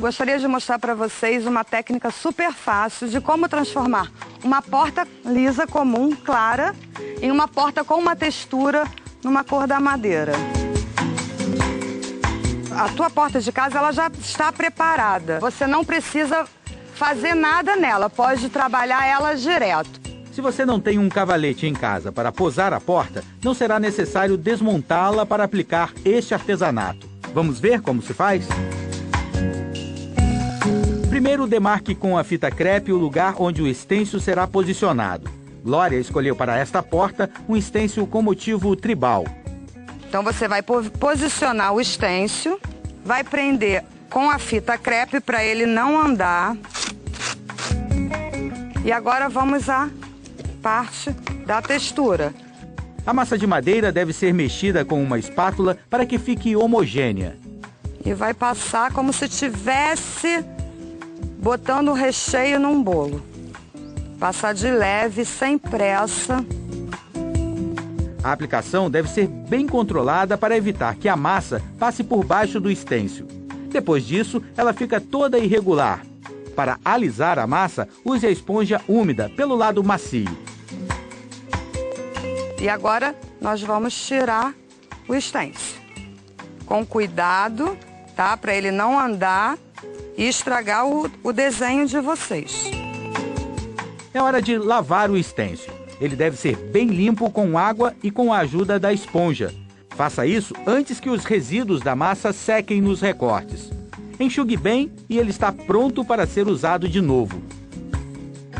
Gostaria de mostrar para vocês uma técnica super fácil de como transformar uma porta lisa comum, clara, em uma porta com uma textura numa cor da madeira. A tua porta de casa ela já está preparada. Você não precisa fazer nada nela, pode trabalhar ela direto. Se você não tem um cavalete em casa para posar a porta, não será necessário desmontá-la para aplicar este artesanato. Vamos ver como se faz? Primeiro, demarque com a fita crepe o lugar onde o estêncil será posicionado. Glória escolheu para esta porta um estêncil com motivo tribal. Então você vai posicionar o estêncil, vai prender com a fita crepe para ele não andar. E agora vamos à parte da textura. A massa de madeira deve ser mexida com uma espátula para que fique homogênea. E vai passar como se tivesse botando o recheio num bolo. Passar de leve, sem pressa. A aplicação deve ser bem controlada para evitar que a massa passe por baixo do estêncil. Depois disso, ela fica toda irregular. Para alisar a massa, use a esponja úmida pelo lado macio. E agora nós vamos tirar o estêncil. Com cuidado, tá? Para ele não andar e estragar o desenho de vocês. É hora de lavar o estêncil. Ele deve ser bem limpo com água e com a ajuda da esponja. Faça isso antes que os resíduos da massa sequem nos recortes. Enxugue bem e ele está pronto para ser usado de novo.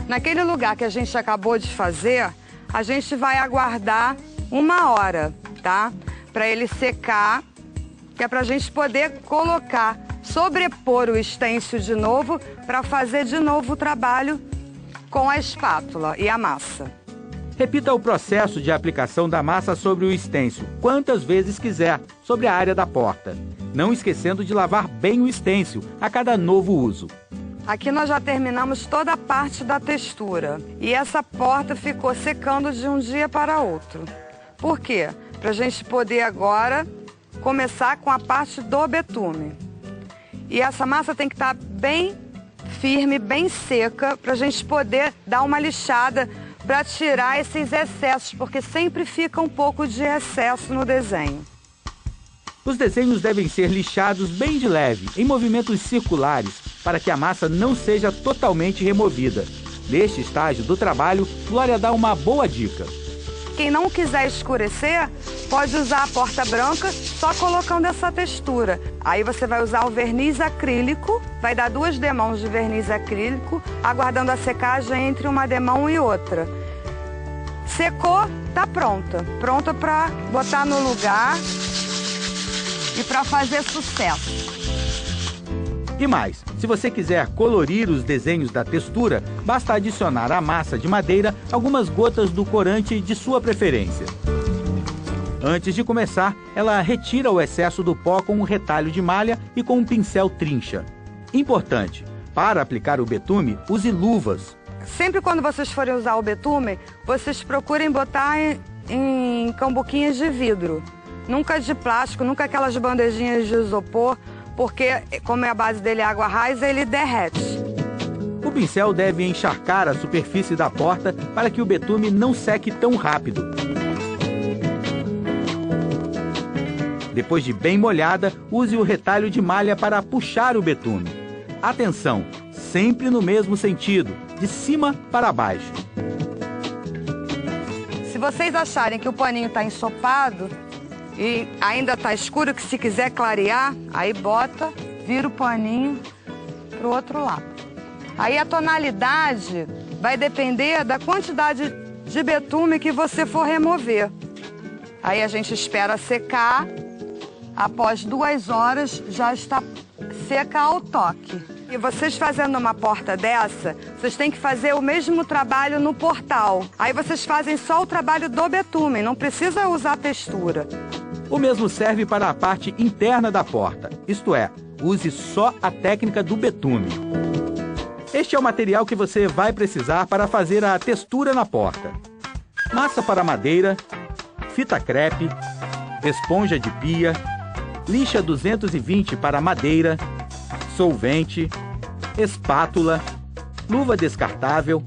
Naquele lugar que a gente acabou de fazer, a gente vai aguardar 1 hora, tá? Para ele secar, que é para a gente poder colocar, sobrepor o estêncil de novo para fazer de novo o trabalho com a espátula e a massa. Repita o processo de aplicação da massa sobre o estêncil quantas vezes quiser sobre a área da porta, não esquecendo de lavar bem o estêncil a cada novo uso. Aqui nós já terminamos toda a parte da textura e essa porta ficou secando de um dia para outro. Por quê? Para a gente poder agora começar com a parte do betume. E essa massa tem que estar bem firme, bem seca, para a gente poder dar uma lixada para tirar esses excessos, porque sempre fica um pouco de excesso no desenho. Os desenhos devem ser lixados bem de leve, em movimentos circulares, para que a massa não seja totalmente removida. Neste estágio do trabalho, Glória dá uma boa dica. Quem não quiser escurecer, pode usar a porta branca só colocando essa textura. Aí você vai usar o verniz acrílico, vai dar 2 demãos de verniz acrílico, aguardando a secagem entre uma demão e outra. Secou, tá pronta. Pronta para botar no lugar e para fazer sucesso. E mais, se você quiser colorir os desenhos da textura, basta adicionar à massa de madeira algumas gotas do corante de sua preferência. Antes de começar, ela retira o excesso do pó com um retalho de malha e com um pincel trincha. Importante, para aplicar o betume, use luvas. Sempre quando vocês forem usar o betume, vocês procurem botar em cambuquinhas de vidro. Nunca de plástico, nunca aquelas bandejinhas de isopor, porque como a base dele é água rasa, ele derrete. O pincel deve encharcar a superfície da porta para que o betume não seque tão rápido. Depois de bem molhada, use o retalho de malha para puxar o betume. Atenção, sempre no mesmo sentido, de cima para baixo. Se vocês acharem que o paninho está ensopado e ainda está escuro, que se quiser clarear, aí bota, vira o paninho para o outro lado. Aí a tonalidade vai depender da quantidade de betume que você for remover. Aí a gente espera secar. Após 2 horas, já está seca ao toque. E vocês fazendo uma porta dessa, vocês têm que fazer o mesmo trabalho no portal. Aí vocês fazem só o trabalho do betume, não precisa usar textura. O mesmo serve para a parte interna da porta, isto é, use só a técnica do betume. Este é o material que você vai precisar para fazer a textura na porta. Massa para madeira, fita crepe, esponja de pia, lixa 220 para madeira, solvente, espátula, luva descartável,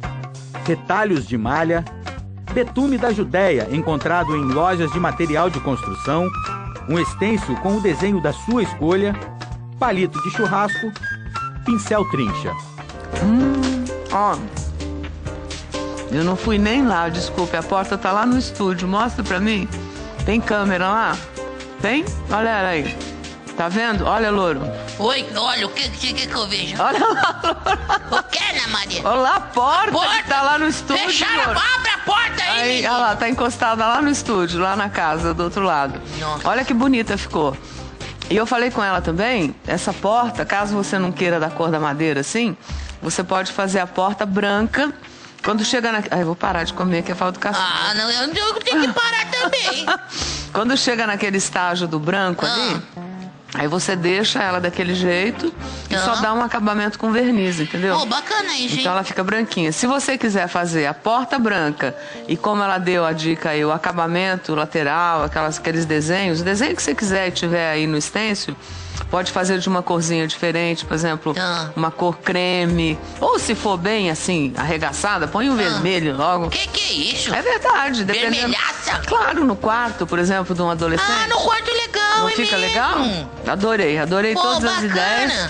retalhos de malha, betume da Judéia encontrado em lojas de material de construção, um estêncil com o desenho da sua escolha, palito de churrasco, pincel trincha. Ó, eu não fui nem lá, desculpe, a porta tá lá no estúdio, mostra pra mim. Tem câmera lá? Tem? Olha ela aí. Tá vendo? Olha, Louro. Oi, olha, o que eu vejo? Olha lá, Louro. O que, Ana Maria? Olha lá a porta, porta? que tá lá no estúdio, Fecharam, Louro. abre a porta aí, Aí, menino. olha lá, tá encostada lá no estúdio, lá na casa, do outro lado. Nossa. Olha que bonita ficou. E eu falei com ela também, essa porta, caso você não queira da cor da madeira assim, você pode fazer a porta branca. Quando chega na... Ai, eu vou parar de comer, que é falta do café. Ah, não, eu tenho que parar também. Quando chega naquele estágio do branco ali, aí você deixa ela daquele jeito e só dá um acabamento com verniz, entendeu? Oh, bacana isso, hein? Então ela fica branquinha. Se você quiser fazer a porta branca e como ela deu a dica aí, o acabamento lateral, aqueles desenhos, o desenho que você quiser e tiver aí no stencil, pode fazer de uma corzinha diferente, por exemplo, uma cor creme. Ou se for bem assim, arregaçada, põe um vermelho logo. Que é isso? É verdade. Dependendo... Vermelhaça? Claro, no quarto, por exemplo, de um adolescente. Ah, no quarto legal, Não é fica mesmo? legal? Adorei Pô, todas as bacana. ideias.